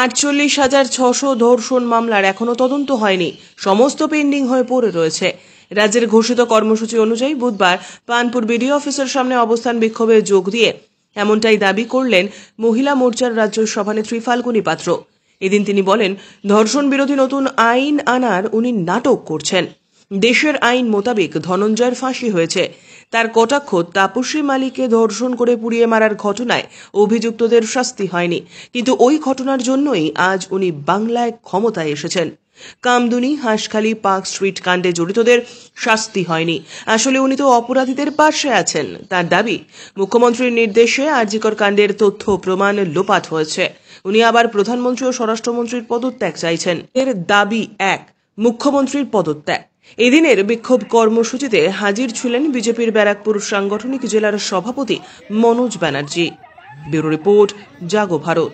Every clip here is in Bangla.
48,600 ধর্ষণ মামলার এখনো তদন্ত হয়নি, সমস্ত পেন্ডিং হয়ে পড়ে রয়েছে। রাজ্যের ঘোষিত কর্মসূচি অনুযায়ী বুধবার পানপুর বিডিও অফিসের সামনে অবস্থান বিক্ষোভে যোগ দিয়ে এমনটাই দাবি করলেন মহিলা মোর্চার রাজ্য সভানেত্রী ফাল্গুনী পাত্র। এদিন তিনি বলেন, ধর্ষণ বিরোধী নতুন আইন আনার উনি নাটক করছেন। দেশের আইন মোতাবেক ধনঞ্জয়ের ফাঁসি হয়েছে। তার কটাক্ষ, তাপসী মালিককে ধর্ষণ করে পুড়িয়ে মারার ঘটনায় অভিযুক্তদের শাস্তি হয়নি, কিন্তু ওই ঘটনার জন্যই আজ উনি বাংলায় ক্ষমতায় এসেছেন। কামদুনি, হাঁসখালি, পার্ক স্ট্রিট কাণ্ডে জড়িতদের শাস্তি হয়নি। আসলে উনি তো অপরাধীদের পাশে আছেন। তার দাবি, মুখ্যমন্ত্রীর নির্দেশে আরজিকর কাণ্ডের তথ্য প্রমাণ লোপাট হয়েছে। উনি আবার প্রধানমন্ত্রী ও স্বরাষ্ট্রমন্ত্রীর পদত্যাগ চাইছেন। এর দাবি এক, মুখ্যমন্ত্রীর পদত্যাগ। এদিনের বিক্ষোভ কর্মসূচিতে হাজির ছিলেন বিজেপির ব্যারাকপুর সাংগঠনিক জেলার সভাপতি মনোজ ব্যানার্জি। ব্যুরো রিপোর্ট, জাগো ভারত।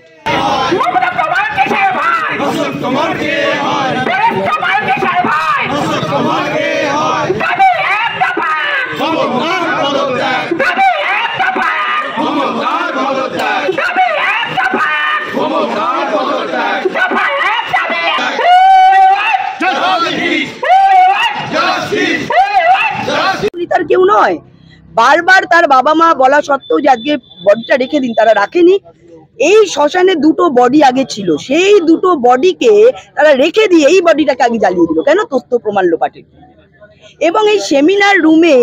তার কেউ নয়, বারবার তার বাবা মা বলা সত্ত্বেও যে আজকে বডিটা রেখে দিন, তারা রাখেনি। এই শ্মশানে দুটো বডি আগে ছিল, সেই দুটো বডিকে তারা রেখে দিয়ে এই বডিটাকে আগে জ্বালিয়ে দিল কেন? তথ্য প্রমাণ লোপাটের। এবং এই সেমিনার রুমে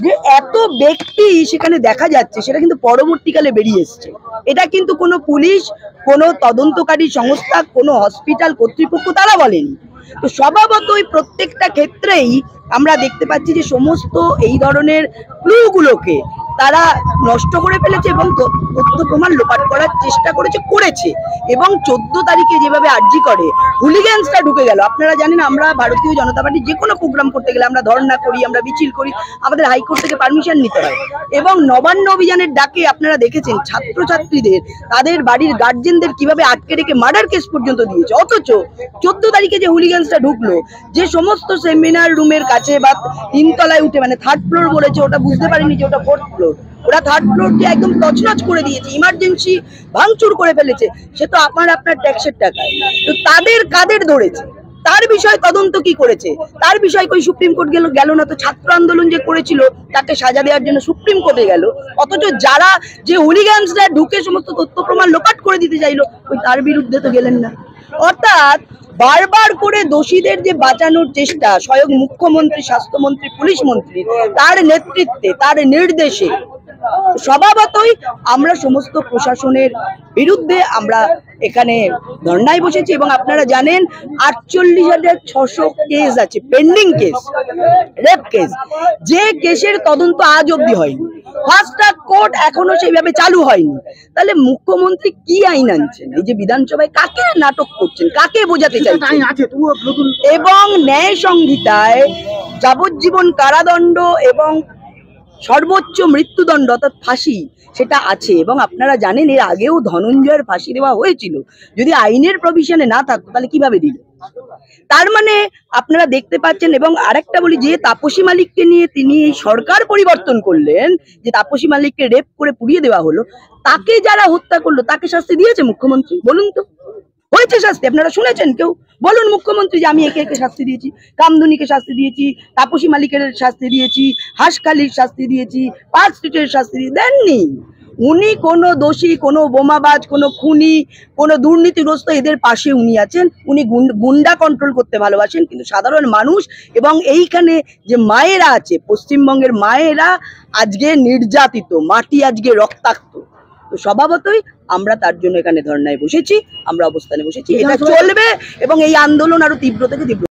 যে এত ব্যক্তি সেখানে দেখা যাচ্ছে, সেটা কিন্তু পরবর্তীকালে বেরিয়ে এসছে। এটা কিন্তু কোনো পুলিশ, কোনো তদন্তকারী সংস্থা, কোনো হসপিটাল কর্তৃপক্ষ তারা বলেনি। তো স্বভাবতই প্রত্যেকটা ক্ষেত্রেই আমরা দেখতে পাচ্ছি যে সমস্ত এই ধরনের ক্লুগুলোকে তারা নষ্ট করে ফেলেছে এবং তথ্য প্রমাণ লোপাট করার চেষ্টা করেছে। এবং 14 তারিখে যেভাবে আরজি করে হুলিগ্যান্সটা ঢুকে গেল। আপনারা জানেন, আমরা ভারতীয় জনতা পার্টি যে কোনো প্রোগ্রাম করতে গেলে আমরা ধর্ণা করি, আমরা মিছিল করি, আমাদের হাইকোর্ট থেকে পারমিশন নিতে হয়। এবং নবান্ন অভিযানের ডাকে আপনারা দেখেছেন ছাত্রছাত্রীদের, তাদের বাড়ির গার্জেনদের কিভাবে আটকে রেখে মার্ডার কেস পর্যন্ত দিয়েছে। অথচ 14 তারিখে যে হুলিগ্যান্সটা ঢুকলো, যে সমস্ত সেমিনার রুমের কাছে বা 3 তলায় উঠে, মানে 3rd ফ্লোর বলেছে, ওটা বুঝতে পারেনি যে ওটা 4th ফ্লোর। ওরা 3rd ফ্লোরকে একদম তছনছ করে দিয়েছে, ইমার্জেন্সি ভাঙচুর করে ফেলেছে। সে তো আপনার ট্যাক্সের টাকায়। তো তাদের কাদের ধরেছে, তার বিষয়ে তদন্ত কি করেছে, তার বিষয়ে কই সুপ্রিম কোর্ট গেল না? তো ছাত্র আন্দোলন যে করেছিল তাকে সাজা দেওয়ার জন্য সুপ্রিম কোর্টে গেল। অথচ যারা যে হুলিগ্যান্সরা ঢুকে সমস্ত তথ্য প্রমাণ লোপাট করে দিতে চাইলো, ওই তার বিরুদ্ধে তো গেলেন না। অর্থাৎ বারবার করে দোষীদের যে বাঁচানোর চেষ্টা, স্বয়ং মুখ্যমন্ত্রী, স্বাস্থ্যমন্ত্রী, পুলিশ মন্ত্রী, তার নেতৃত্বে, তার নির্দেশে স্বভাবতই আমরা সমস্ত প্রশাসনের বিরুদ্ধে আমরা এখানে ধর্নায় বসেছি। এবং আপনারা জানেন 48,600 কেস আছে, পেন্ডিং কেস, রেপ কেস, যে কেসের তদন্ত আজ অব্দি হয়নি। ফাস্ট ট্র্যাক কোর্ট এখনো সেইভাবে চালু হয়নি। তাহলে মুখ্যমন্ত্রী কি আইন আনছেন? এই যে বিধানসভায় কাকে নাটক করছেন, কাকে বোঝাতে চাইছেন? এবং ন্যায় সংহিতায় যাবজ্জীবন কারাদণ্ড এবং সর্বোচ্চ মৃত্যুদণ্ড অর্থাৎ ফাঁসি সেটা আছে। এবং আপনারা জানেন এর আগেও ধনঞ্জয়ের ফাঁসি দেওয়া হয়েছিল। যদি আইনের প্রভিশনে না থাকতো তাহলে কিভাবে দিল? তার মানে আপনারা দেখতে পাচ্ছেন। এবং আরেকটা বলি, যে তাপসী মালিককে নিয়ে তিনি এই সরকার পরিবর্তন করলেন, যে তাপসী মালিককে রেপ করে পুড়িয়ে দেওয়া হলো, তাকে যারা হত্যা করলো তাকে শাস্তি দিয়েছে মুখ্যমন্ত্রী? বলুন তো, হয়েছে শাস্তি? আপনারা শুনেছেন কেউ? বলুন মুখ্যমন্ত্রী যে আমি একে শাস্তি দিয়েছি, কামদুনিকে শাস্তি দিয়েছি, তাপসী মালিকের শাস্তি দিয়েছি, হাঁসখালির শাস্তি দিয়েছি, পার্ক স্ট্রিটের শাস্তি দেননি। উনি কোনো দোষী, কোনো বোমাবাজ, কোনো খুনি, কোনো দুর্নীতিগ্রস্ত এদের পাশে উনি আছেন। উনি গুন্ডা কন্ট্রোল করতে ভালোবাসেন, কিন্তু সাধারণ মানুষ এবং এইখানে যে মায়েরা আছে, পশ্চিমবঙ্গের মায়েরা আজকে নির্যাতিত, মাটি আজকে রক্তাক্ত। তো স্বভাবতই আমরা তার জন্য এখানে ধর্নায় বসেছি, আমরা অবস্থানে বসেছি। এটা চলবে এবং এই আন্দোলন আরো তীব্র থেকে তীব্র